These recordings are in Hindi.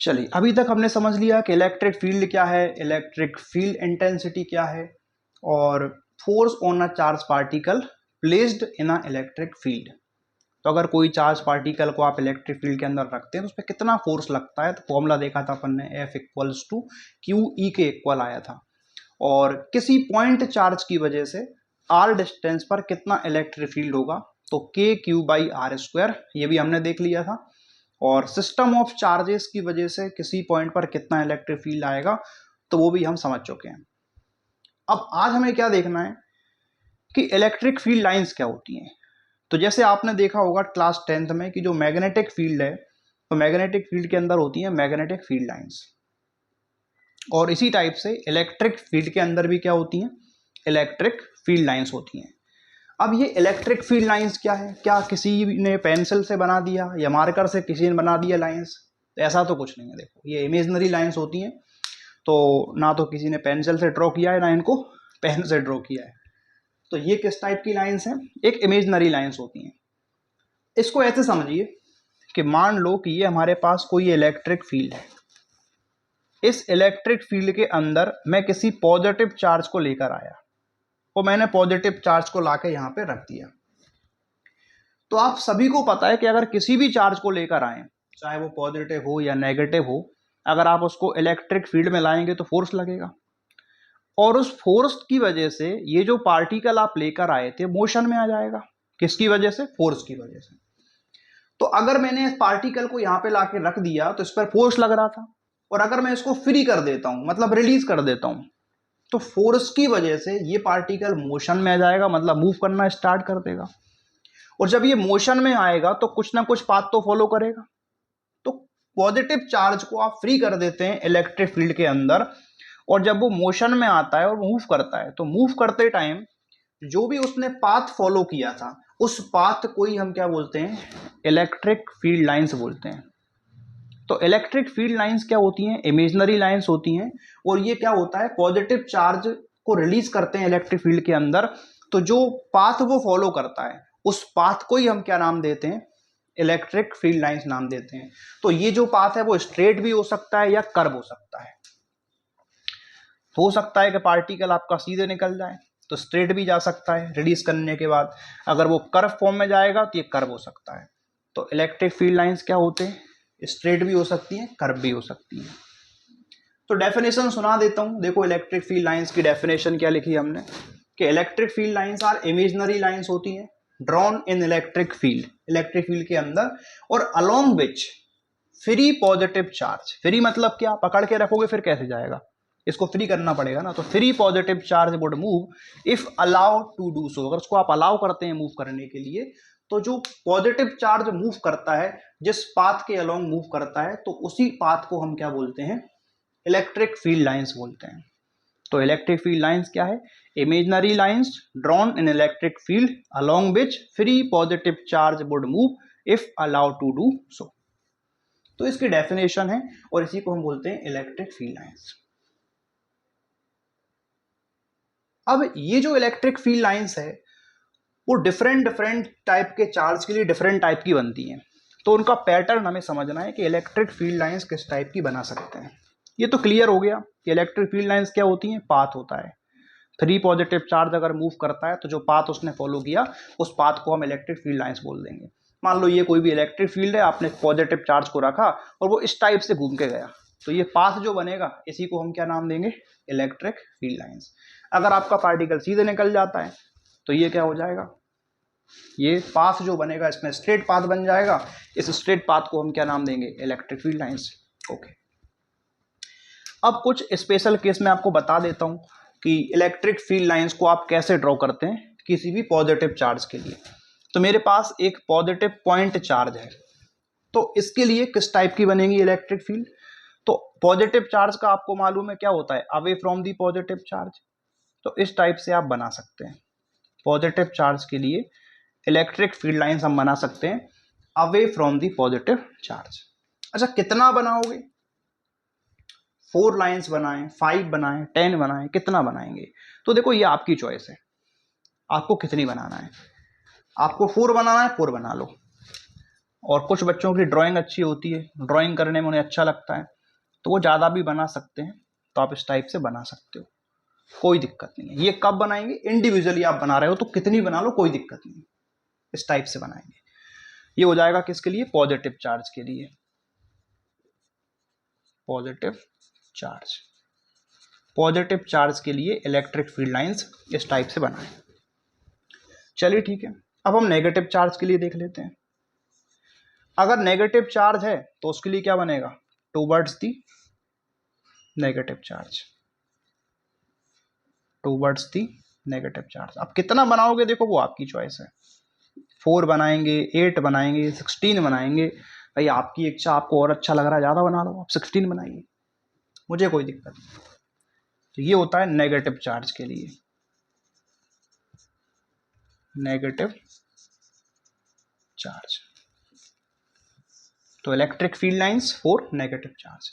चलिए, अभी तक हमने समझ लिया कि इलेक्ट्रिक फील्ड क्या है, इलेक्ट्रिक फील्ड इंटेंसिटी क्या है, और force on a charge particle placed in a electric field. तो अगर कोई चार्ज पार्टिकल को आप इलेक्ट्रिक फील्ड के अंदर रखते हैं तो उस पर कितना फोर्स लगता है, तो फॉर्मूला देखा था अपन ने, F equals to q E के इक्वल आया था। और किसी पॉइंट चार्ज की वजह से आर डिस्टेंस पर कितना इलेक्ट्रिक फील्ड होगा, तो के क्यू बाई आर स्क्वायर, ये भी हमने देख लिया था। और सिस्टम ऑफ चार्जेस की वजह से किसी पॉइंट पर कितना इलेक्ट्रिक फील्ड आएगा, तो वो भी हम समझ चुके हैं। अब आज हमें क्या देखना है कि इलेक्ट्रिक फील्ड लाइंस क्या होती हैं। तो जैसे आपने देखा होगा क्लास 10th में कि जो मैग्नेटिक फील्ड है, तो मैग्नेटिक फील्ड के अंदर होती है मैग्नेटिक फील्ड लाइंस, और इसी टाइप से इलेक्ट्रिक फील्ड के अंदर भी क्या होती हैं, इलेक्ट्रिक फील्ड लाइंस होती हैं। अब ये इलेक्ट्रिक फील्ड लाइंस क्या है, क्या किसी ने पेंसिल से बना दिया या मार्कर से किसी ने बना दिया लाइंस? तो ऐसा तो कुछ नहीं है। देखो, ये इमेजनरी लाइंस होती हैं, तो ना तो किसी ने पेंसिल से ड्रॉ किया है, ना इनको पेन से ड्रॉ किया है। तो ये किस टाइप की लाइंस हैं? एक इमेजनरी लाइंस होती हैं। इसको ऐसे समझिए कि मान लो कि ये हमारे पास कोई इलेक्ट्रिक फील्ड है। इस इलेक्ट्रिक फील्ड के अंदर मैं किसी पॉजिटिव चार्ज को लेकर आया और मैंने पॉजिटिव चार्ज को लाके यहाँ पे रख दिया। तो आप सभी को पता है कि अगर किसी भी चार्ज को लेकर आए, चाहे वो पॉजिटिव हो या नेगेटिव हो, अगर आप उसको इलेक्ट्रिक फील्ड में लाएंगे तो फोर्स लगेगा, और उस फोर्स की वजह से ये जो पार्टिकल आप लेकर आए थे मोशन में आ जाएगा। किसकी वजह से? फोर्स की वजह से। तो अगर मैंने इस पार्टिकल को यहाँ पे लाके रख दिया तो इस पर फोर्स लग रहा था, और अगर मैं इसको फ्री कर देता हूं, मतलब रिलीज कर देता हूं, तो फोर्स की वजह से ये पार्टिकल मोशन में आ जाएगा, मतलब मूव करना स्टार्ट कर देगा। और जब ये मोशन में आएगा तो कुछ ना कुछ पाथ तो फॉलो करेगा। तो पॉजिटिव चार्ज को आप फ्री कर देते हैं इलेक्ट्रिक फील्ड के अंदर, और जब वो मोशन में आता है और मूव करता है, तो मूव करते टाइम जो भी उसने पाथ फॉलो किया था, उस पाथ को ही हम क्या बोलते हैं? इलेक्ट्रिक फील्ड लाइंस बोलते हैं। तो इलेक्ट्रिक फील्ड लाइंस क्या होती हैं? इमेजनरी लाइंस होती हैं। और ये क्या होता है? पॉजिटिव चार्ज को रिलीज करते हैं इलेक्ट्रिक फील्ड के अंदर, तो जो पाथ वो फॉलो करता है उस पाथ को ही हम क्या नाम देते हैं? इलेक्ट्रिक फील्ड लाइंस नाम देते हैं। तो ये जो पाथ है वो स्ट्रेट भी हो सकता है या कर्व हो सकता है। हो सकता है कि पार्टिकल आपका सीधे निकल जाए, तो स्ट्रेट भी जा सकता है रिलीज करने के बाद। अगर वो कर्व फॉर्म में जाएगा तो ये कर्व हो सकता है। तो इलेक्ट्रिक फील्ड लाइंस क्या होते हैं? स्ट्रेट भी हो सकती हैं, कर्व भी हो सकती हैं। तो डेफिनेशन सुना देता हूं। देखो, इलेक्ट्रिक फील्ड लाइंस की डेफिनेशन क्या लिखी हमने, कि electric field lines are imaginary lines होती हैं drawn in electric field, electric field के अंदर, और along which free positive charge. Free मतलब क्या? पकड़ के रखोगे फिर कैसे जाएगा, इसको फ्री करना पड़ेगा ना। तो free positive charge would move if allow to do so. अगर उसको आप अलाउ करते हैं मूव करने के लिए, तो जो पॉजिटिव चार्ज मूव करता है, जिस पाथ के अलोंग मूव करता है, तो उसी पाथ को हम क्या बोलते हैं? इलेक्ट्रिक फील्ड लाइंस बोलते हैं। तो इलेक्ट्रिक फील्ड लाइंस क्या है? Imaginary lines drawn in electric field along which free positive charge would move if allow to do so. तो इसकी डेफिनेशन है, और इसी को हम बोलते हैं इलेक्ट्रिक फील्ड लाइंस। अब ये जो इलेक्ट्रिक फील्ड लाइंस है वो डिफरेंट डिफरेंट टाइप के चार्ज के लिए डिफरेंट टाइप की बनती हैं। तो उनका पैटर्न हमें समझना है कि इलेक्ट्रिक फील्ड लाइंस किस टाइप की बना सकते हैं। ये तो क्लियर हो गया कि इलेक्ट्रिक फील्ड लाइंस क्या होती हैं? पाथ होता है। फ्री पॉजिटिव चार्ज अगर मूव करता है तो जो पाथ उसने फॉलो किया उस पाथ को हम इलेक्ट्रिक फील्ड लाइंस बोल देंगे। मान लो ये कोई भी इलेक्ट्रिक फील्ड है, आपने पॉजिटिव चार्ज को रखा और वो इस टाइप से घूम के गया, तो ये पाथ जो बनेगा इसी को हम क्या नाम देंगे? Electric field lines. अगर आपका पार्टिकल सीधे निकल जाता है तो ये क्या हो जाएगा? ये पाथ जो बनेगा इसमें स्ट्रेट पाथ बन जाएगा। इस स्ट्रेट पाथ को हम क्या नाम देंगे? Electric field lines. ओके, अब कुछ स्पेशल केस में आपको बता देता हूं कि इलेक्ट्रिक फील्ड लाइंस को आप कैसे ड्रॉ करते हैं किसी भी पॉजिटिव चार्ज के लिए। तो मेरे पास एक पॉजिटिव पॉइंट चार्ज है, तो इसके लिए किस टाइप की बनेगी इलेक्ट्रिक फील्ड? तो पॉजिटिव चार्ज का आपको मालूम है क्या होता है? Away from the positive charge. तो इस टाइप से आप बना सकते हैं पॉजिटिव चार्ज के लिए इलेक्ट्रिक फील्ड लाइंस हम बना सकते हैं away from the positive charge. अच्छा, कितना बनाओगे? 4 लाइंस बनाएं, 5 बनाएं, 10 बनाएं, कितना बनाएंगे? तो देखो, ये आपकी चॉइस है, आपको कितनी बनाना है। आपको 4 बनाना है, 4 बना लो। और कुछ बच्चों की ड्राइंग अच्छी होती है, ड्राइंग करने में उन्हें अच्छा लगता है, तो वो ज़्यादा भी बना सकते हैं। तो आप इस टाइप से बना सकते हो, कोई दिक्कत नहीं है। ये कब बनाएंगे, इंडिविजुअली आप बना रहे हो तो कितनी बना लो, कोई दिक्कत नहीं, इस टाइप से बनाएंगे। ये हो जाएगा किसके लिए, पॉजिटिव चार्ज के लिए, पॉजिटिव चार्ज। पॉजिटिव चार्ज के लिए इलेक्ट्रिक फील्ड लाइंस इस टाइप से बनाएं। चलिए ठीक है, अब हम नेगेटिव चार्ज के लिए देख लेते हैं। अगर नेगेटिव चार्ज है तो उसके लिए क्या बनेगा, towards the negative charge, towards the negative charge. अब कितना बनाओगे देखो वो आपकी चॉइस है, 4 बनाएंगे, 8 बनाएंगे, 16 बनाएंगे, भाई आपकी इच्छा, आपको और अच्छा लग रहा है ज़्यादा बना लो, आप 16 बनाइए, मुझे कोई दिक्कत नहीं। तो ये होता है नेगेटिव चार्ज के लिए, नेगेटिव चार्ज। तो electric field lines for negative charge.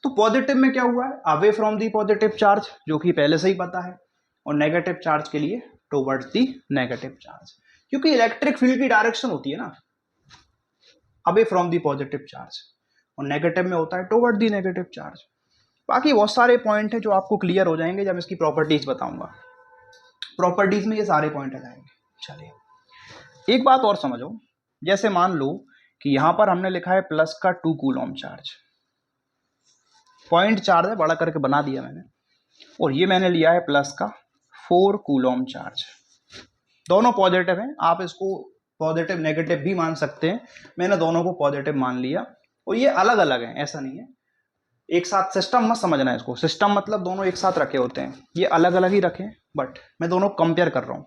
तो पॉजिटिव में क्या हुआ है, away from the positive charge, जो कि पहले से ही पता है, और नेगेटिव चार्ज के लिए टुवर्ड्स दी नेगेटिव चार्ज, क्योंकि इलेक्ट्रिक फील्ड की डायरेक्शन होती है ना away from the positive charge, और नेगेटिव में होता है टुवर्ड दी नेगेटिव चार्ज। बाकी बहुत सारे पॉइंट है जो आपको क्लियर हो जाएंगे जब इसकी प्रॉपर्टीज बताऊंगा, प्रॉपर्टीज में ये सारे पॉइंट आ जाएंगे। चलिए एक बात और समझो, जैसे मान लो कि यहां पर हमने लिखा है प्लस का 2 कूलम चार्ज, पॉइंट चार्ज है, बड़ा करके बना दिया मैंने, और ये मैंने लिया है प्लस का 4 कूलम चार्ज। दोनों पॉजिटिव हैं, आप इसको पॉजिटिव नेगेटिव भी मान सकते हैं, मैंने दोनों को पॉजिटिव मान लिया, और ये अलग अलग है, ऐसा नहीं है एक साथ। सिस्टम मत समझना है इसको, सिस्टम मतलब दोनों एक साथ रखे होते हैं, ये अलग अलग ही रखे, बट मैं दोनों कंपेयर कर रहा हूँ।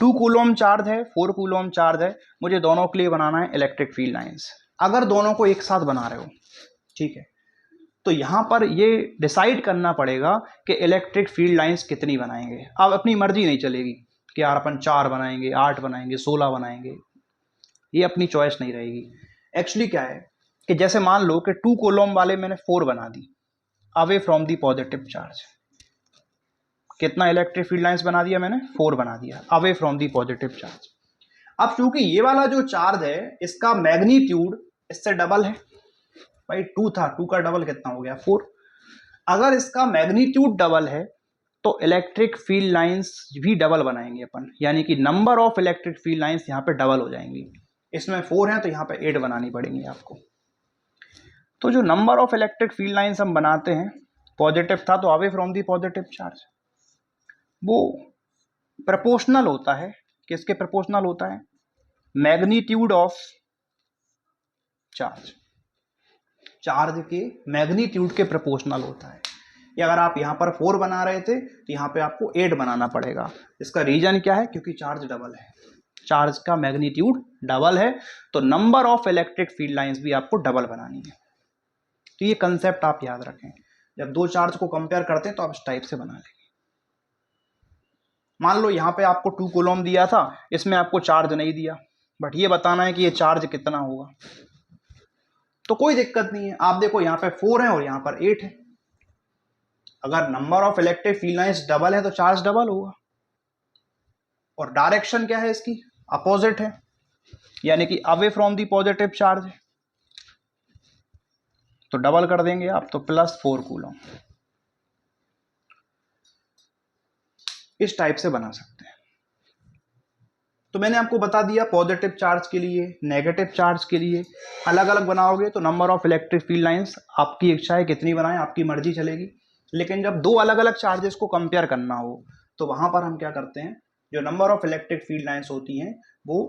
2 कूलम चार्ज है, 4 कूलम चार्ज है, मुझे दोनों के लिए बनाना है इलेक्ट्रिक फील्ड लाइंस। अगर दोनों को एक साथ बना रहे हो, ठीक है, तो यहां पर ये डिसाइड करना पड़ेगा कि इलेक्ट्रिक फील्ड लाइंस कितनी बनाएंगे। अब अपनी मर्जी नहीं चलेगी कि यार अपन 4 बनाएंगे, 8 बनाएंगे, 16 बनाएंगे, ये अपनी चॉइस नहीं रहेगी। एक्चुअली क्या है कि जैसे मान लो कि 2 कॉलम वाले मैंने 4 बना दी away from the positive charge, कितना इलेक्ट्रिक फील्ड लाइंस बना दिया मैंने, 4 बना दिया away from the positive charge. अब चूंकि ये वाला जो चार्ज है इसका मैग्नीट्यूड इससे डबल है, भाई 2 था, 2 का डबल कितना हो गया, 4। अगर इसका मैग्नीट्यूड डबल है तो इलेक्ट्रिक फील्ड लाइंस भी डबल बनाएंगे अपन, यानी कि number of electric field lines यहाँ पे डबल हो जाएंगी। इसमें 4 है तो यहाँ पे 8 बनानी पड़ेंगी आपको। तो जो number of electric field lines हम बनाते हैं, पॉजिटिव था तो away from the positive charge, वो प्रोपोर्शनल होता है, किसके प्रोपोर्शनल होता है, मैग्नीट्यूड ऑफ चार्ज, चार्ज के मैग्नीट्यूड के प्रोपोर्शनल होता है। या अगर आप यहाँ पर 4 बना रहे थे तो यहाँ पे आपको 8 बनाना पड़ेगा। इसका रीजन क्या है, क्योंकि चार्ज डबल है, चार्ज का मैग्नीट्यूड डबल है, तो number of electric field lines भी आपको डबल बनानी है। तो ये कंसेप्ट आप याद रखें, जब दो चार्ज को कंपेयर करते हैं तो आप इस टाइप से बना लेंगे। मान लो यहाँ पे आपको 2 कूलम दिया था, इसमें आपको चार्ज नहीं दिया, बट ये बताना है कि ये चार्ज कितना होगा, तो कोई दिक्कत नहीं है। आप देखो यहाँ पे 4 है और यहाँ पर 8 है, अगर number of electric field lines double है तो चार्ज डबल होगा, और डायरेक्शन क्या है इसकी, अपोजिट है, यानी कि away from the positive charge है, तो डबल कर देंगे आप, तो प्लस 4 कूलम। इस टाइप से बना सकते हैं। तो मैंने आपको बता दिया पॉजिटिव चार्ज के लिए, नेगेटिव चार्ज के लिए अलग अलग बनाओगे तो number of electric field lines आपकी इच्छा है कितनी बनाएं, आपकी मर्जी चलेगी। लेकिन जब दो अलग अलग चार्जेस को कंपेयर करना हो तो वहां पर हम क्या करते हैं, जो number of electric field lines होती हैं वो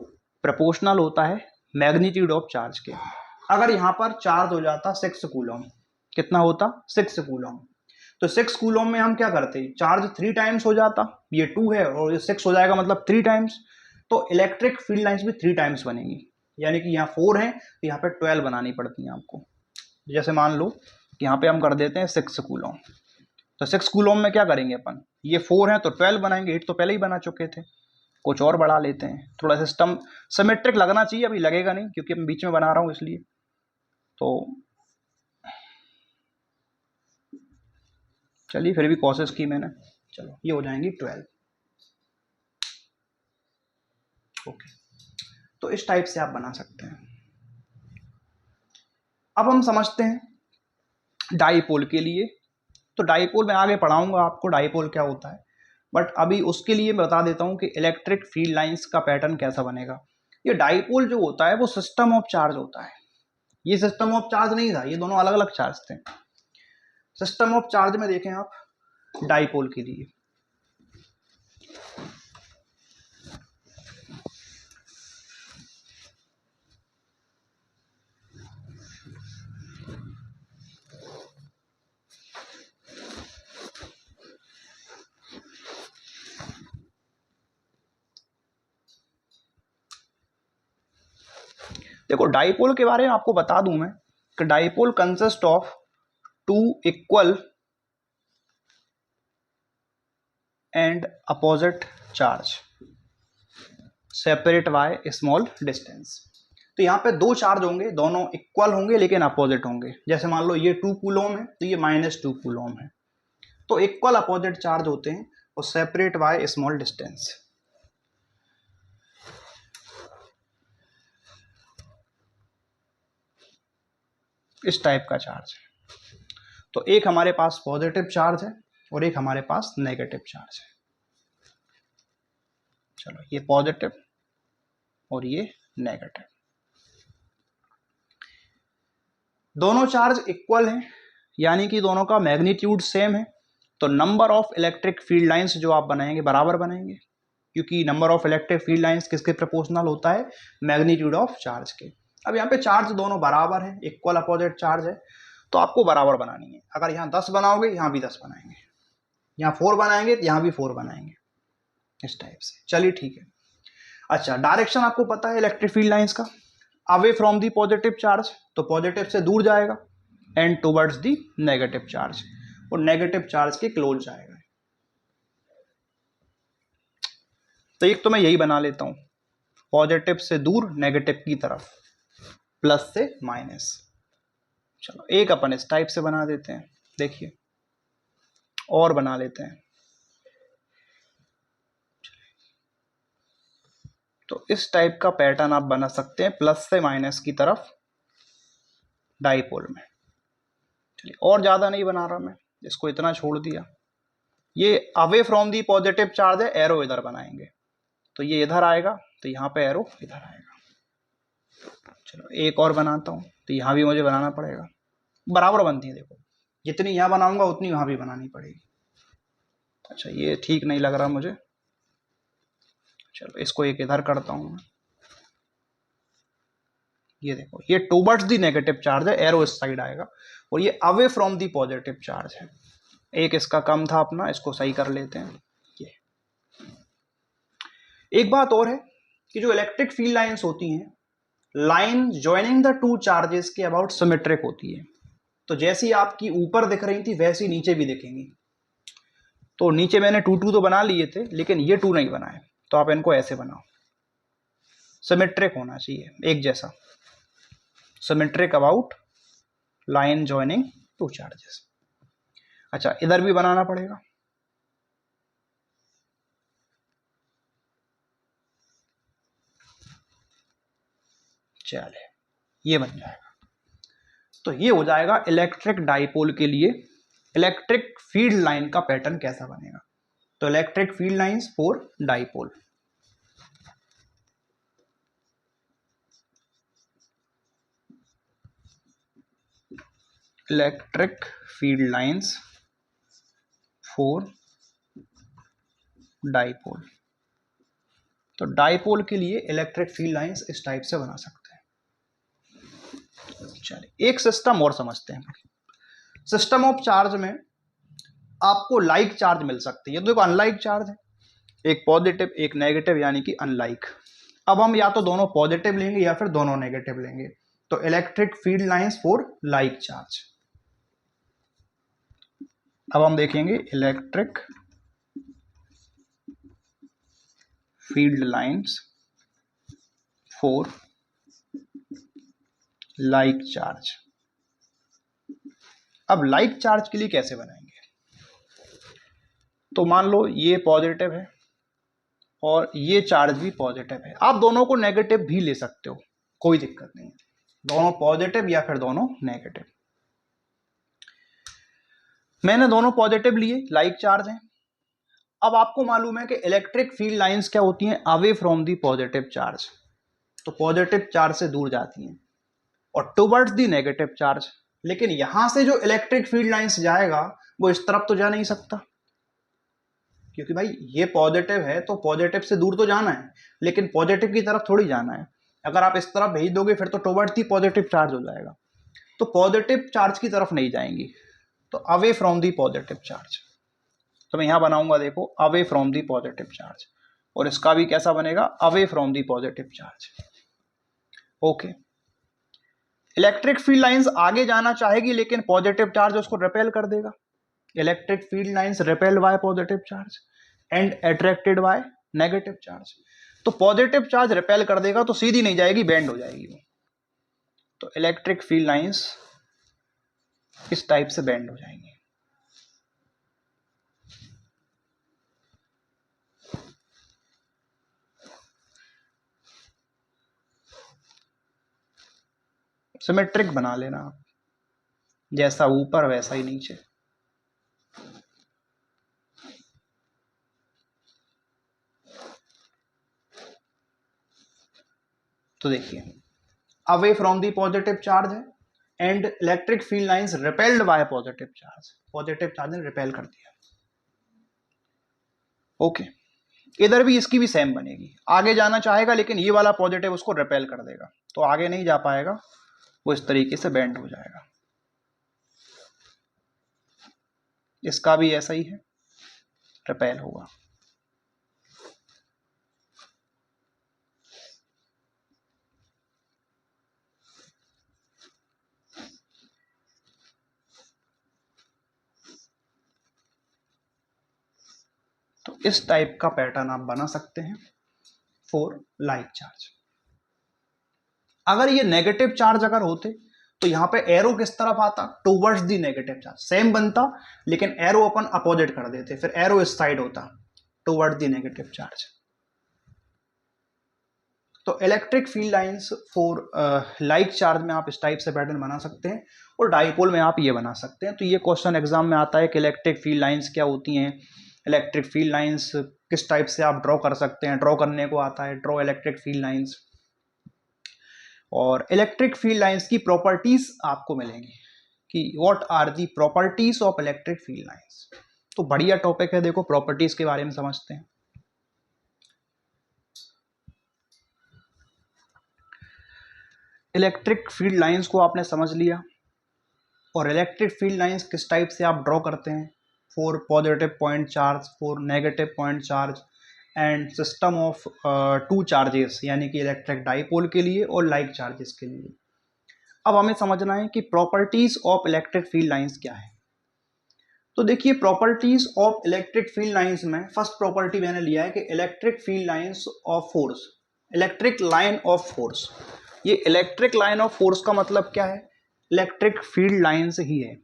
प्रोपोर्शनल होता है मैग्नीट्यूड ऑफ चार्ज के। अगर यहाँ पर चार्ज हो जाता 6 कूलम, कितना होता 6 कूलम, तो 6 कूलम में हम क्या करते, चार्ज 3 टाइम्स हो जाता, ये 2 है और ये 6 हो जाएगा मतलब 3 टाइम्स, तो इलेक्ट्रिक फील्ड लाइंस भी 3 टाइम्स बनेंगी, यानी कि यहाँ 4 है तो यहाँ पे 12 बनानी पड़ती है आपको। जैसे मान लो कि यहाँ पे हम कर देते हैं 6 कूलम, तो 6 कूलम में क्या करेंगे अपन, ये 4 है तो 12 बनाएंगे, 8 तो पहले ही बना चुके थे, कुछ और बढ़ा लेते हैं, थोड़ा सिस्टम सिमेट्रिक लगना चाहिए, अभी लगेगा नहीं क्योंकि मैं बीच में बना रहा हूँ इसलिए। तो चलिए फिर भी कोशिश की मैंने, चलो ये हो जाएंगी 12। ओके, तो इस टाइप से आप बना सकते हैं। अब हम समझते हैं डाईपोल के लिए। तो डाईपोल मैं आगे पढ़ाऊंगा आपको डाईपोल क्या होता है, बट अभी उसके लिए मैं बता देता हूं कि इलेक्ट्रिक फील्ड लाइंस का पैटर्न कैसा बनेगा। ये डाईपोल जो होता है वो सिस्टम ऑफ चार्ज होता है। ये सिस्टम ऑफ चार्ज नहीं था, ये दोनों अलग अलग चार्ज थे। सिस्टम ऑफ चार्ज में देखें आप डाईपोल के लिए, देखो डाईपोल के बारे में आपको बता दूं मैं कि dipole consist of two equal and opposite charge separate by small distance. तो यहाँ पे दो चार्ज होंगे, दोनों इक्वल होंगे लेकिन अपोजिट होंगे। जैसे मान लो ये 2 कूलम है तो ये -2 कूलम है, तो इक्वल अपोजिट चार्ज होते हैं और सेपरेट बाय स्मॉल डिस्टेंस। इस टाइप का चार्ज है। तो एक हमारे पास पॉजिटिव चार्ज है और एक हमारे पास नेगेटिव चार्ज है। चलो ये पॉजिटिव और ये नेगेटिव, दोनों चार्ज इक्वल हैं, यानी कि दोनों का मैग्नीट्यूड सेम है। तो number of electric field lines जो आप बनाएंगे बराबर बनाएंगे, क्योंकि number of electric field lines किसके प्रोपोर्शनल होता है, मैग्नीट्यूड ऑफ चार्ज के। अब यहाँ पे चार्ज दोनों बराबर है, इक्वल अपोजिट चार्ज है, तो आपको बराबर बनानी है। अगर यहाँ 10 बनाओगे यहाँ भी 10 बनाएंगे, यहाँ 4 बनाएंगे तो यहाँ भी 4 बनाएंगे, इस टाइप से। चलिए ठीक है। अच्छा, डायरेक्शन आपको पता है इलेक्ट्रिक फील्ड लाइंस का, away from the positive charge, तो पॉजिटिव से दूर जाएगा, and towards the negative charge, और नेगेटिव चार्ज के क्लोज जाएगा। तो एक तो मैं यही बना लेता हूं, पॉजिटिव से दूर नेगेटिव की तरफ, प्लस से माइनस। चलो एक अपन इस टाइप से बना देते हैं, देखिए और बना लेते हैं। तो इस टाइप का पैटर्न आप बना सकते हैं प्लस से माइनस की तरफ डाईपोल में। चलिए और ज्यादा नहीं बना रहा मैं, इसको इतना छोड़ दिया। ये away from the positive charge है, एरो इधर बनाएंगे, तो ये इधर आएगा तो यहाँ पे एरो इधर आएगा। चलो एक और बनाता हूँ, तो यहाँ भी मुझे बनाना पड़ेगा, बराबर बनती है। देखो जितनी यहाँ बनाऊंगा उतनी वहां भी बनानी पड़ेगी। अच्छा ये ठीक नहीं लग रहा मुझे, चलो इसको एक इधर करता हूँ। ये देखो ये टुवर्ड्स दी नेगेटिव चार्ज है, एरो इस साइड आएगा, और ये away from the positive charge है। एक इसका कम था अपना, इसको सही कर लेते हैं। ये एक बात और है कि जो इलेक्ट्रिक फील्ड लाइंस होती हैं, line joining the two charges के अबाउट सिमेट्रिक होती है। तो जैसी आपकी ऊपर दिख रही थी वैसी नीचे भी दिखेंगी। तो नीचे मैंने 2 तो बना लिए थे, लेकिन ये 2 नहीं बनाए, तो आप इनको ऐसे बनाओ, सिमेट्रिक होना चाहिए, एक जैसा, symmetric about line joining two charges. अच्छा इधर भी बनाना पड़ेगा, चले ये बन जाएगा। तो ये हो जाएगा इलेक्ट्रिक डाईपोल के लिए इलेक्ट्रिक फील्ड लाइन का पैटर्न कैसा बनेगा। तो electric field lines for dipole, electric field lines for dipole. तो डाईपोल के लिए इलेक्ट्रिक फील्ड लाइंस इस टाइप से बना सकते हैं। चलिए एक सिस्टम और समझते हैं। सिस्टम ऑफ चार्ज में आपको लाइक चार्ज मिल सकते हैं। ये तो देखो अनलाइक चार्ज है, एक पॉजिटिव एक नेगेटिव, यानी कि अनलाइक। अब हम या तो दोनों पॉजिटिव लेंगे या फिर दोनों नेगेटिव लेंगे। तो electric field lines for like charge. अब हम देखेंगे electric field lines for like charge. अब लाइक चार्ज के लिए कैसे बनाएंगे, तो मान लो ये पॉजिटिव है और ये चार्ज भी पॉजिटिव है, आप दोनों को नेगेटिव भी ले सकते हो, कोई दिक्कत नहीं है। दोनों पॉजिटिव या फिर दोनों नेगेटिव। मैंने दोनों पॉजिटिव लिए, लाइक चार्ज हैं। अब आपको मालूम है कि इलेक्ट्रिक फील्ड लाइंस क्या होती हैं, away from the positive charge, तो पॉजिटिव चार्ज से दूर जाती हैं, और टुवर्ड्स दी नेगेटिव चार्ज। लेकिन यहां से जो इलेक्ट्रिक फील्ड लाइंस जाएगा वो इस तरफ तो जा नहीं सकता, क्योंकि भाई ये पॉजिटिव है तो पॉजिटिव से दूर तो जाना है, लेकिन पॉजिटिव की तरफ थोड़ी जाना है। अगर आप इस तरफ भेज दोगे फिर तो टुवर्ड्स दी पॉजिटिव चार्ज हो जाएगा, तो पॉजिटिव चार्ज की तरफ नहीं जाएंगी, तो away from the positive charge. तो मैं यहां बनाऊंगा, देखो, away from the positive charge, और इसका भी कैसा बनेगा, away from the positive charge. Okay, electric field lines आगे जाना चाहेगी लेकिन पॉजिटिव चार्ज उसको रिपेल कर देगा। Electric field lines repelled by positive charge and attracted by negative charge. तो पॉजिटिव चार्ज रिपेल कर देगा तो सीधी नहीं जाएगी, बेंड हो जाएगी वो। तो इलेक्ट्रिक फील्ड लाइंस इस टाइप से बेंड हो जाएंगी। सिमेट्रिक बना लेना आप, जैसा ऊपर वैसा ही नीचे। तो देखिए, away from the positive charge है and electric field lines repelled by positive charge, positive charge ने रिपेल कर दिया। ओके, इधर भी इसकी भी सेम बनेगी, आगे जाना चाहेगा लेकिन ये वाला पॉजिटिव उसको रिपेल कर देगा, तो आगे नहीं जा पाएगा, वो इस तरीके से बेंड हो जाएगा। इसका भी ऐसा ही है, रिपेल होगा। तो इस टाइप का पैटर्न आप बना सकते हैं फॉर लाइक चार्ज। अगर ये नेगेटिव चार्ज अगर होते तो यहां पे एरो किस तरफ आता, towards the negative charge, same बनता लेकिन एरो अपन अपोजिट कर देते, फिर एरो इस साइड होता, टुवर्ड्स दी नेगेटिव चार्ज। तो electric field lines for like charge में आप इस टाइप से पैटर्न बना सकते हैं, और डाइपोल में आप ये बना सकते हैं। तो ये क्वेश्चन एग्जाम में आता है कि इलेक्ट्रिक फील्ड लाइंस क्या होती हैं, इलेक्ट्रिक फील्ड लाइंस किस टाइप से आप ड्रॉ कर सकते हैं, ड्रॉ करने को आता है, ड्रॉ इलेक्ट्रिक फील्ड लाइंस। और इलेक्ट्रिक फील्ड लाइंस की प्रॉपर्टीज आपको मिलेंगी कि what are the properties of electric field lines. तो बढ़िया टॉपिक है, देखो प्रॉपर्टीज के बारे में समझते हैं। इलेक्ट्रिक फील्ड लाइंस को आपने समझ लिया, और इलेक्ट्रिक फील्ड लाइंस किस टाइप से आप ड्रॉ करते हैं, for positive point charge, for negative point charge, and system of two charges, यानी कि इलेक्ट्रिक डाइपोल के लिए और लाइक चार्जेस के लिए। अब हमें समझना है कि properties of electric field lines क्या है। तो देखिए, properties of electric field lines में फर्स्ट प्रॉपर्टी मैंने लिया है कि electric field lines of force, electric line of force. ये इलेक्ट्रिक लाइन ऑफ फोर्स का मतलब क्या है, इलेक्ट्रिक फील्ड लाइंस ही है।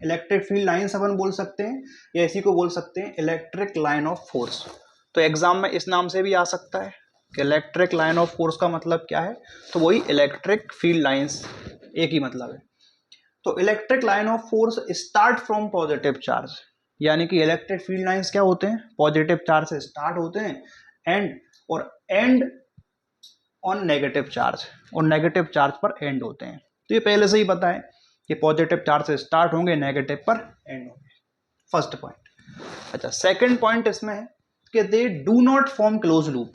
इलेक्ट्रिक फील्ड लाइंस अपन बोल सकते हैं, या इसी को बोल सकते हैं इलेक्ट्रिक लाइन ऑफ फोर्स। तो एग्जाम में इस नाम से भी आ सकता है कि इलेक्ट्रिक लाइन ऑफ फोर्स का मतलब क्या है, तो वही इलेक्ट्रिक फील्ड लाइंस, एक ही मतलब है। तो electric line of force start from positive charge, यानी कि इलेक्ट्रिक फील्ड लाइंस क्या होते हैं, पॉजिटिव चार्ज से स्टार्ट होते हैं एंड ऑन नेगेटिव चार्ज, और नेगेटिव चार्ज पर एंड होते हैं। तो ये पहले से ही पता है कि पॉजिटिव चार्ज से स्टार्ट होंगे, नेगेटिव पर एंड होंगे, फर्स्ट पॉइंट। अच्छा, सेकंड पॉइंट इसमें है कि दे do not form close loop,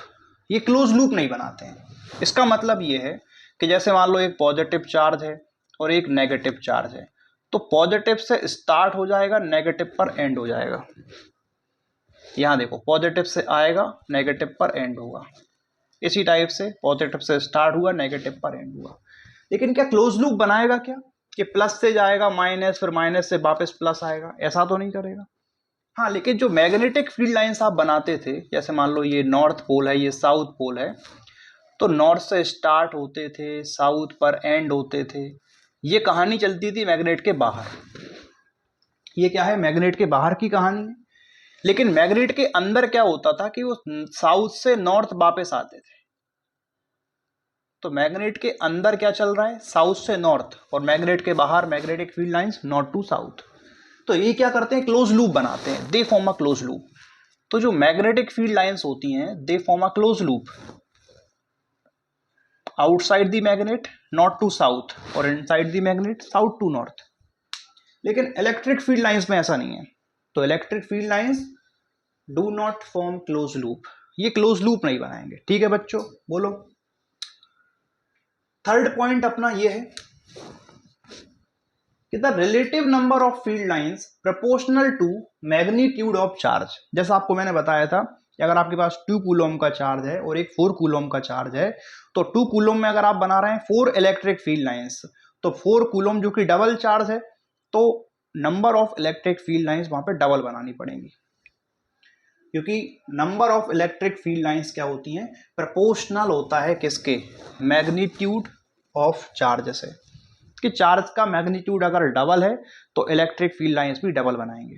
ये क्लोज लूप नहीं बनाते हैं। इसका मतलब ये है कि जैसे मान लो एक पॉजिटिव चार्ज है और एक नेगेटिव चार्ज है, तो पॉजिटिव से स्टार्ट हो जाएगा, नेगेटिव पर एंड हो जाएगा। यहां देखो, पॉजिटिव से आएगा, नेगेटिव पर एंड होगा। इसी टाइप से पॉजिटिव से स्टार्ट हुआ, नेगेटिव पर एंड हुआ। लेकिन क्या क्लोज लूप बनाएगा क्या, कि प्लस से जाएगा माइनस, फिर माइनस से वापस प्लस आएगा, ऐसा तो नहीं करेगा। हाँ, लेकिन जो मैग्नेटिक फील्ड लाइंस आप बनाते थे, जैसे मान लो ये नॉर्थ पोल है, ये साउथ पोल है, तो नॉर्थ से स्टार्ट होते थे, साउथ पर एंड होते थे। ये कहानी चलती थी मैग्नेट के बाहर। ये क्या है, मैग्नेट के बाहर की कहानी है। लेकिन मैग्नेट के अंदर क्या होता था कि वो साउथ से नॉर्थ वापस आते थे। तो मैग्नेट के अंदर क्या चल रहा है, साउथ से नॉर्थ, और मैग्नेट के बाहर magnetic field lines north to south. तो ये क्या करते हैं, क्लोज लूप बनाते हैं, they form a close loop. तो जो मैग्नेटिक फील्ड लाइंस होती हैं they form a close loop outside the magnet north to south और inside the magnet south to north. लेकिन इलेक्ट्रिक फील्ड लाइंस में ऐसा नहीं है। तो electric field lines do not form close loop, ये क्लोज लूप नहीं बनाएंगे। ठीक है बच्चों, बोलो। थर्ड पॉइंट अपना ये है कि the relative number of field lines proportional to magnitude of charge. जैसा आपको मैंने बताया था कि अगर आपके पास 2 कूलम का चार्ज है और एक 4 कूलम का चार्ज है, तो 2 कूलम में अगर आप बना रहे हैं 4 इलेक्ट्रिक फील्ड लाइंस, तो 4 कूलम जो कि डबल चार्ज है, तो number of electric field lines वहां पे डबल बनानी पड़ेंगी, क्योंकि number of electric field lines क्या होती हैं, प्रोपोर्शनल होता है किसके, मैग्नीट्यूड ऑफ चार्ज से। कि चार्ज का मैग्नीट्यूड अगर डबल है तो इलेक्ट्रिक फील्ड लाइंस भी डबल बनाएंगे।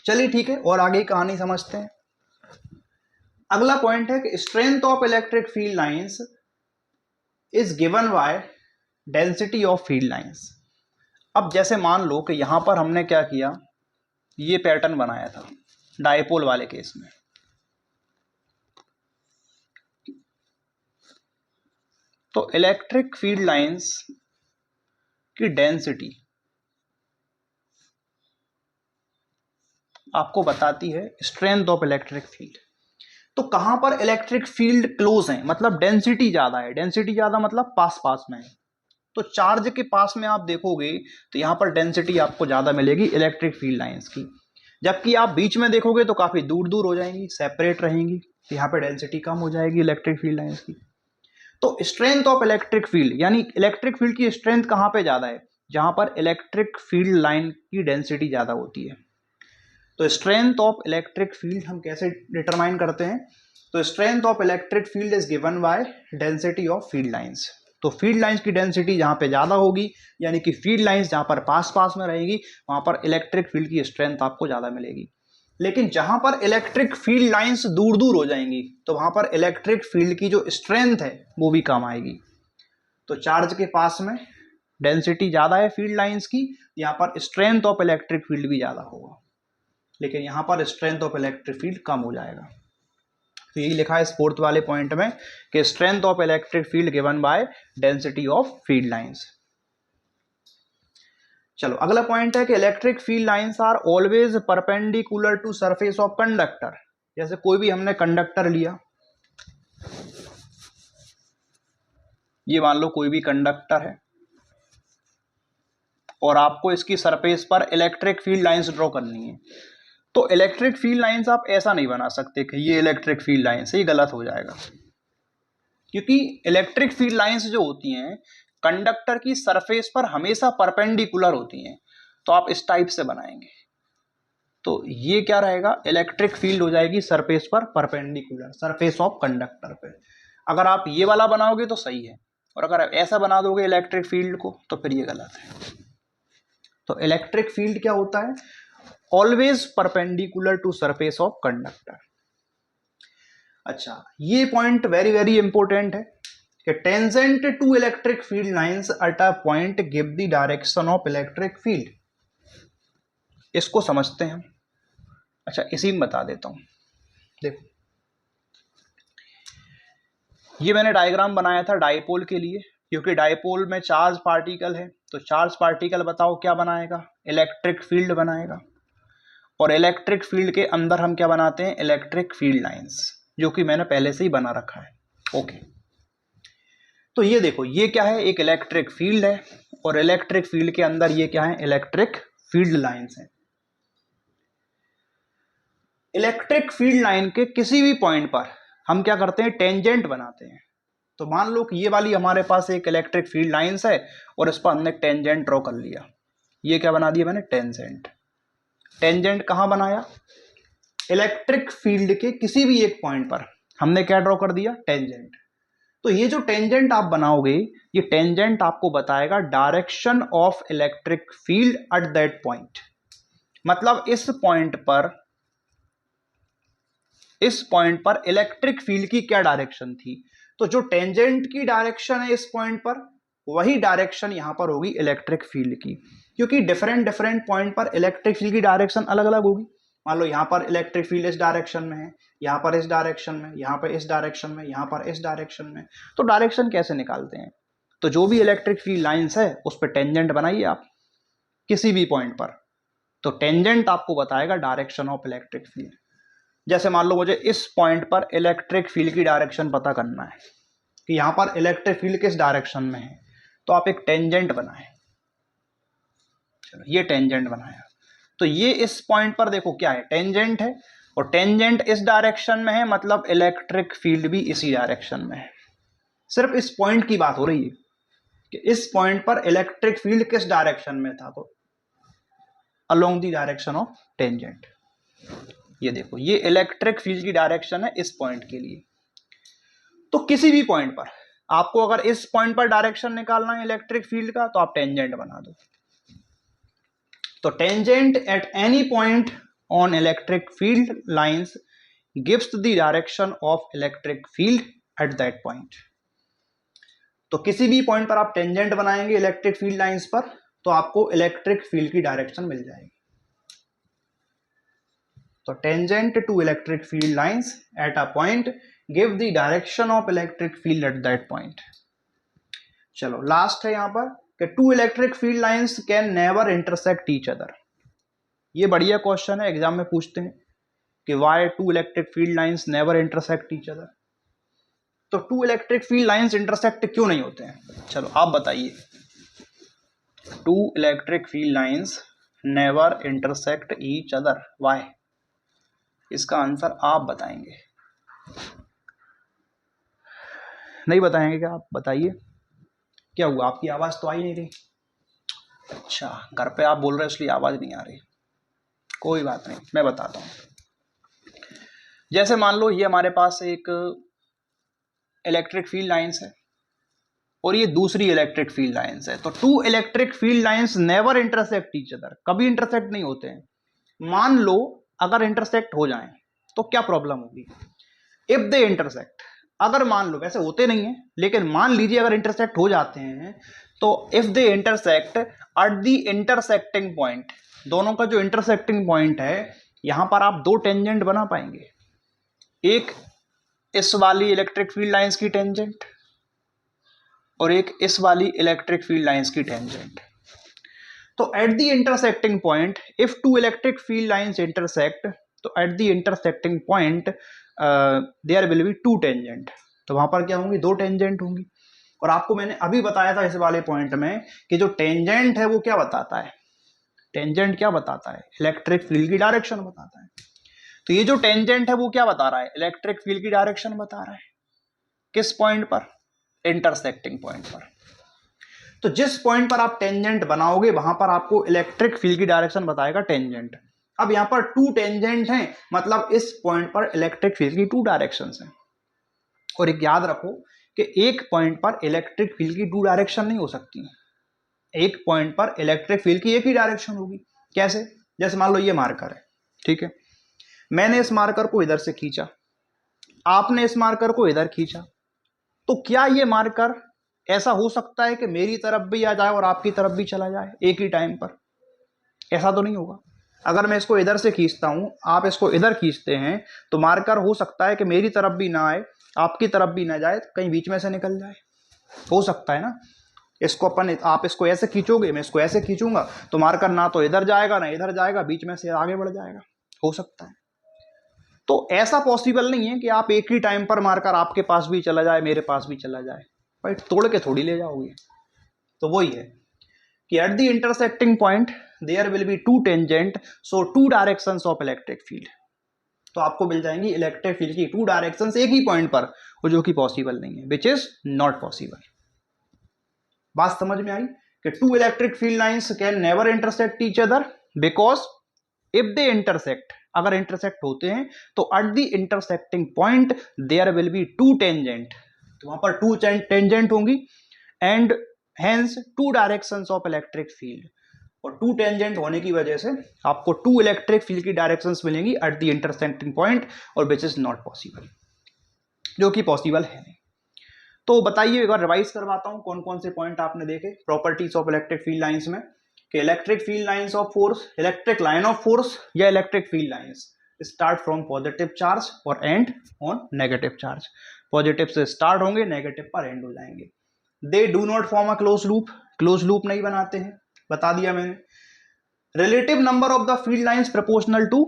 चलिए ठीक है, और आगे की कहानी समझते हैं। अगला पॉइंट है कि strength of electric field lines is given by density of field lines. अब जैसे मान लो कि यहां पर हमने क्या किया, ये पैटर्न बनाया था डायपोल वाले केस में, तो इलेक्ट्रिक फील्ड लाइंस की डेंसिटी आपको बताती है स्ट्रेंथ ऑफ इलेक्ट्रिक फील्ड। तो कहां पर इलेक्ट्रिक फील्ड क्लोज है, मतलब डेंसिटी ज्यादा है, डेंसिटी ज्यादा मतलब पास पास में है। तो चार्ज के पास में आप देखोगे तो यहां पर डेंसिटी आपको ज्यादा मिलेगी इलेक्ट्रिक फील्ड लाइंस की, जबकि आप बीच में देखोगे तो काफी दूर दूर हो जाएंगी, सेपरेट रहेंगी, तो यहाँ पर डेंसिटी कम हो जाएगी इलेक्ट्रिक फील्ड लाइंस की। तो स्ट्रेंथ ऑफ इलेक्ट्रिक फील्ड, यानी इलेक्ट्रिक फील्ड की स्ट्रेंथ कहां पे ज्यादा है, जहां पर इलेक्ट्रिक फील्ड लाइन की डेंसिटी ज्यादा होती है। तो स्ट्रेंथ ऑफ इलेक्ट्रिक फील्ड हम कैसे डिटरमाइन करते हैं, तो strength of electric field is given by density of field lines. तो फील्ड लाइंस की डेंसिटी जहां पे ज्यादा होगी, यानी कि फील्ड लाइंस जहां पर पास पास में रहेगी, वहां पर इलेक्ट्रिक फील्ड की स्ट्रेंथ आपको ज्यादा मिलेगी। लेकिन जहां पर इलेक्ट्रिक फील्ड लाइंस दूर दूर हो जाएंगी, तो वहां पर इलेक्ट्रिक फील्ड की जो स्ट्रेंथ है वो भी कम आएगी। तो चार्ज के पास में डेंसिटी ज्यादा है फील्ड लाइंस की, यहाँ पर स्ट्रेंथ ऑफ इलेक्ट्रिक फील्ड भी ज्यादा होगा, लेकिन यहां पर स्ट्रेंथ ऑफ इलेक्ट्रिक फील्ड कम हो जाएगा। तो यही लिखा है इस फोर्थ वाले पॉइंट में कि strength of electric field given by density of field lines. चलो अगला पॉइंट है कि electric field lines are always perpendicular to surface of conductor. जैसे कोई भी हमने कंडक्टर लिया, ये मान लो कोई भी कंडक्टर है और आपको इसकी सरफेस पर इलेक्ट्रिक फील्ड लाइंस ड्रॉ करनी है, तो इलेक्ट्रिक फील्ड लाइंस आप ऐसा नहीं बना सकते कि ये इलेक्ट्रिक फील्ड लाइंस है, ये गलत हो जाएगा। क्योंकि इलेक्ट्रिक फील्ड लाइंस जो होती हैं कंडक्टर की सरफेस पर हमेशा परपेंडिकुलर होती हैं, तो आप इस टाइप से बनाएंगे, तो ये क्या रहेगा, इलेक्ट्रिक फील्ड हो जाएगी सरफेस पर परपेंडिकुलर, सरफेस ऑफ कंडक्टर पे। अगर आप ये वाला बनाओगे तो सही है, और अगर आप ऐसा बना दोगे इलेक्ट्रिक फील्ड को तो फिर ये गलत है। तो इलेक्ट्रिक फील्ड क्या होता है, always perpendicular to surface of conductor. अच्छा, ये पॉइंट वेरी वेरी इंपॉर्टेंट है कि tangent to electric field lines at a point give the direction of electric field. इसको समझते हैं हम। अच्छा, इसी में बता देता हूं, देखो ये मैंने डायग्राम बनाया था डायपोल के लिए, क्योंकि डायपोल में चार्ज पार्टिकल है, तो चार्ज पार्टिकल बताओ क्या बनाएगा, इलेक्ट्रिक फील्ड बनाएगा, और इलेक्ट्रिक फील्ड के अंदर हम क्या बनाते हैं, इलेक्ट्रिक फील्ड लाइंस, जो कि मैंने पहले से ही बना रखा है। ओके, तो ये देखो ये क्या है, एक इलेक्ट्रिक फील्ड है, और इलेक्ट्रिक फील्ड के अंदर ये क्या है, इलेक्ट्रिक फील्ड लाइंस है। इलेक्ट्रिक फील्ड लाइन के किसी भी पॉइंट पर हम क्या करते हैं, टेंजेंट बनाते हैं। तो मान लो कि ये वाली हमारे पास एक इलेक्ट्रिक फील्ड लाइंस है और इस पर हमने टेंजेंट ड्रॉ कर लिया, ये क्या बना दिया मैंने, टेंजेंट। टेंजेंट कहां बनाया, इलेक्ट्रिक फील्ड के किसी भी एक पॉइंट पर हमने क्या ड्रॉ कर दिया, टेंजेंट। तो ये जो टेंजेंट आप बनाओगे, ये टेंजेंट आपको बताएगा direction of electric field at that point. मतलब इस पॉइंट पर इलेक्ट्रिक फील्ड की क्या डायरेक्शन थी, तो जो टेंजेंट की डायरेक्शन है इस पॉइंट पर, वही डायरेक्शन यहां पर होगी इलेक्ट्रिक फील्ड की, क्योंकि डिफरेंट डिफरेंट पॉइंट पर इलेक्ट्रिक फील्ड की डायरेक्शन अलग अलग होगी। मान लो यहाँ पर इलेक्ट्रिक फील्ड इस डायरेक्शन में है, यहाँ पर इस डायरेक्शन में, यहाँ पर इस डायरेक्शन में, यहाँ पर इस डायरेक्शन में, तो डायरेक्शन कैसे निकालते हैं? तो जो भी इलेक्ट्रिक फील्ड लाइंस है उस पर टेंजेंट बनाइए आप किसी भी पॉइंट पर, तो टेंजेंट आपको बताएगा डायरेक्शन ऑफ इलेक्ट्रिक फील्ड। जैसे मान लो मुझे इस पॉइंट पर इलेक्ट्रिक फील्ड की डायरेक्शन पता करना है कि यहाँ पर इलेक्ट्रिक फील्ड किस डायरेक्शन में है, तो आप एक टेंजेंट बनाए। चलो ये टेंजेंट बनाया, तो ये इस पॉइंट पर देखो क्या है, टेंजेंट है, और टेंजेंट इस डायरेक्शन में है, मतलब इलेक्ट्रिक फील्ड भी इसी डायरेक्शन में है। सिर्फ इस पॉइंट की बात हो रही है कि इस पॉइंट पर इलेक्ट्रिक फील्ड किस डायरेक्शन में था, तो along the direction of tangent. ये देखो ये इलेक्ट्रिक फील्ड की डायरेक्शन है इस पॉइंट के लिए। तो किसी भी पॉइंट पर आपको अगर इस पॉइंट पर डायरेक्शन निकालना है इलेक्ट्रिक फील्ड का, तो आप टेंजेंट बना दो। तो tangent at any point on electric field lines gives the direction of electric field at that point. तो किसी भी पॉइंट पर आप टेंजेंट बनाएंगे इलेक्ट्रिक फील्ड लाइंस पर, तो आपको इलेक्ट्रिक फील्ड की डायरेक्शन मिल जाएगी। तो tangent to electric field lines at a point give the direction of electric field at that point. चलो लास्ट है यहां पर कि two electric field lines can never intersect each other. ये बढ़िया क्वेश्चन है, एग्जाम में पूछते हैं कि why two electric field lines never intersect each other. तो two electric field lines intersect क्यों नहीं होते हैं? चलो आप बताइए। Two electric field lines never intersect each other, why? इसका आंसर आप बताएंगे, नहीं बताएंगे क्या? आप बताइए क्या हुआ, आपकी आवाज तो आई नहीं रही? अच्छा, घर पे आप बोल रहे हो इसलिए आवाज नहीं आ रही, कोई बात नहीं, मैं बताता हूं। जैसे मान लो ये हमारे पास एक इलेक्ट्रिक फील्ड लाइंस है और ये दूसरी इलेक्ट्रिक फील्ड लाइंस है, तो two electric field lines never intersect each other, कभी इंटरसेक्ट नहीं होते हैं। मान लो अगर इंटरसेक्ट हो जाएं तो क्या प्रॉब्लम होगी? इफ दे इंटरसेक्ट, अगर मान लो, वैसे होते नहीं है लेकिन मान लीजिए अगर इंटरसेक्ट हो जाते हैं, तो if they intersect at the intersecting point, दोनों का जो इंटरसेक्टिंग पॉइंट है यहां पर आप दो टेंजेंट बना पाएंगे, एक इस वाली इलेक्ट्रिक फील्ड लाइंस की टेंजेंट और एक इस वाली इलेक्ट्रिक फील्ड लाइंस की टेंजेंट। तो at the intersecting point if two electric field lines intersect, तो at the intersecting point there will be two tangent, तो वहां पर क्या होंगी? दो टेंजेंट होंगी। और आपको मैंने अभी बताया था इस वाले पॉइंट में कि जो टेंजेंट है वो क्या बताता है? टेंजेंट क्या बताता है? इलेक्ट्रिक फील्ड की डायरेक्शन बताता है। तो ये जो टेंजेंट है वो क्या बता रहा है? इलेक्ट्रिक फील्ड की डायरेक्शन बता रहा है। किस पॉइंट पर? इंटरसेक्टिंग पॉइंट पर। तो जिस पॉइंट पर आप टेंजेंट बनाओगे वहां पर आपको इलेक्ट्रिक फील्ड की डायरेक्शन बताएगा टेंजेंट। अब यहां पर टू टेंजेंट हैं, मतलब इस पॉइंट पर इलेक्ट्रिक फील्ड की टू डायरेक्शंस हैं। और एक याद रखो कि एक पॉइंट पर इलेक्ट्रिक फील्ड की टू डायरेक्शन नहीं हो सकती, एक पॉइंट पर इलेक्ट्रिक फील्ड की एक ही डायरेक्शन होगी। कैसे? जैसे मान लो ये मार्कर है, ठीक है, मैंने इस मार्कर को इधर से खींचा, आपने इस मार्कर को इधर खींचा, तो क्या ये मार्कर ऐसा हो सकता है कि मेरी तरफ भी आ जाए और आपकी तरफ भी चला जाए एक ही टाइम पर? ऐसा तो नहीं होगा। अगर मैं इसको इधर से खींचता हूं, आप इसको इधर खींचते हैं, तो मार्कर हो सकता है कि मेरी तरफ भी ना आए, आपकी तरफ भी ना जाए, कहीं बीच में से निकल जाए, हो सकता है ना। इसको आप इसको ऐसे खींचोगे, मैं इसको ऐसे खींचूंगा, तो मार्कर ना तो इधर जाएगा ना इधर जाएगा, बीच में से आगे बढ़ जाएगा, हो सकता है। तो ऐसा पॉसिबल नहीं है कि आप एक ही टाइम पर मार्कर आपके पास भी चला जाए मेरे पास भी चला जाए, भाई तोड़ के थोड़ी ले जाओगे। तो वही है कि at the intersecting point there will be two tangent, so two directions of electric field. तो आपको मिल जाएंगी इलेक्ट्रिक फील्ड की टू डायरेक्शंस एक ही पॉइंट पर, और जो कि पॉसिबल नहीं है, विच इज नॉट पॉसिबल। बात समझ में आई कि two electric field lines can never intersect each other because if they intersect, अगर इंटरसेक्ट होते हैं तो at the intersecting point there will be two tangent, तो वहां पर टू टेंजेंट होंगी, and hence two directions of electric field. और टू टेंजेंट होने की वजह से आपको टू इलेक्ट्रिक फील्ड की डायरेक्शंस मिलेंगी एट द इंटरसेक्टिंग पॉइंट, और विच इज नॉट पॉसिबल, जो कि पॉसिबल है नहीं। तो बताइए, एक बार रिवाइज करवाता हूँ कौन कौन से पॉइंट आपने देखे properties of electric field lines में, कि electric field lines of force, electric line of force या electric field lines start from positive charge और end on negative charge. Positive से स्टार्ट होंगे, नेगेटिव पर एंड हो जाएंगे। They do not form a close loop, close loop नहीं बनाते हैं, बता दिया मैंने। Relative number of the field lines proportional to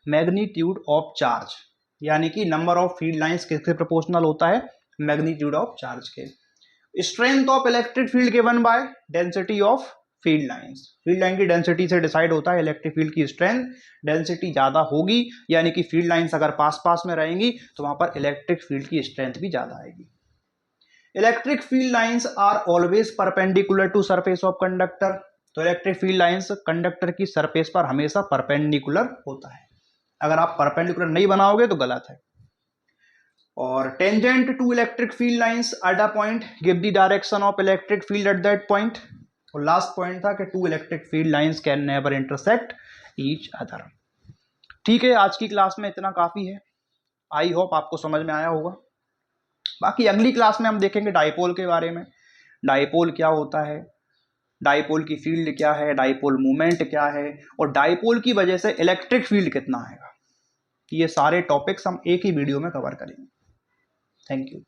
magnitude of charge, यानी कि नंबर ऑफ फील्ड लाइंस किसके प्रोपोर्शनल होता है, मैग्नीट्यूड ऑफ चार्ज के। Strength of electric field given by density of field lines, field line की डेंसिटी से डिसाइड होता है इलेक्ट्रिक फील्ड की स्ट्रेंथ। डेंसिटी ज्यादा होगी यानी कि फील्ड लाइंस अगर पास पास में रहेंगी तो वहां पर इलेक्ट्रिक फील्ड की स्ट्रेंथ भी ज्यादा आएगी। Electric field lines are always perpendicular to surface of conductor, तो इलेक्ट्रिक फील्ड लाइंस कंडक्टर की सरफेस पर हमेशा परपेंडिकुलर होता है, अगर आप परपेंडिकुलर नहीं बनाओगे तो गलत है। और tangent to electric field lines at a point give the direction of electric field at that point. और लास्ट पॉइंट था कि two electric field lines can never intersect each other. ठीक है, आज की क्लास में इतना काफी है, आई होप आपको समझ में आया होगा। बाकी अगली क्लास में हम देखेंगे डाइपोल के बारे में, डाइपोल क्या होता है, डाइपोल की फील्ड क्या है, डाइपोल मूवमेंट क्या है, और डाइपोल की वजह से इलेक्ट्रिक फील्ड कितना आएगा। ये सारे टॉपिक्स हम एक ही वीडियो में कवर करेंगे। Thank you.